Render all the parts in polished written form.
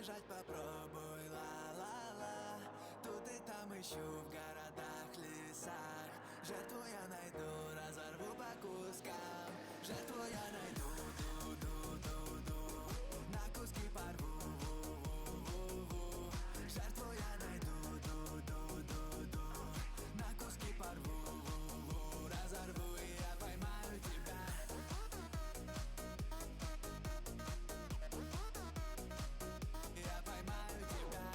убежать попробуй, ла-ла-ла. Тут и там ищу в городах, лесах. Жертву я найду, разорву по кускам. Жертву я найду, ду-ду-ду-ду. На куски порву, ву-ву-ву-ву. Жертву я найду, ду-ду-ду-ду. На куски порву, ву-ву. Разорву и я поймаю тебя. Я поймаю тебя.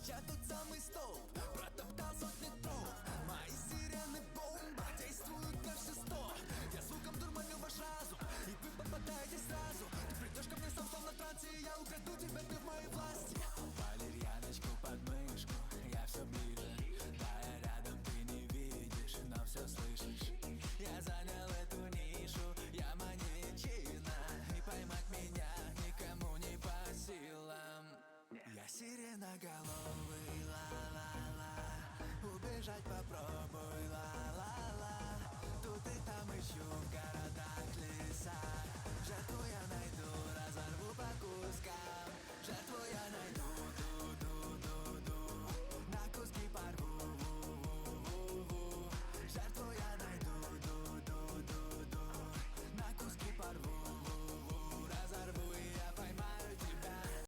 Я тот самый столб, протоптал сотни троп. Мои сирены бомба действуют как шесто. Я звуком дурманю ваш разум, и вы попадаетесь сразу. Ты придешь ко мне сам, словно в трансе, и я украду тебя, ты в моей власти. Валерьяночку под мышку, я все ближе. Да, я рядом, ты не видишь, но все слышишь. Я занял эту нишу, я маньячина. И поймать меня никому не по силам. Я сиреноголовый, ла-ла-ла. Убежать попробуй, ла-ла-ла. Тут и там ищу в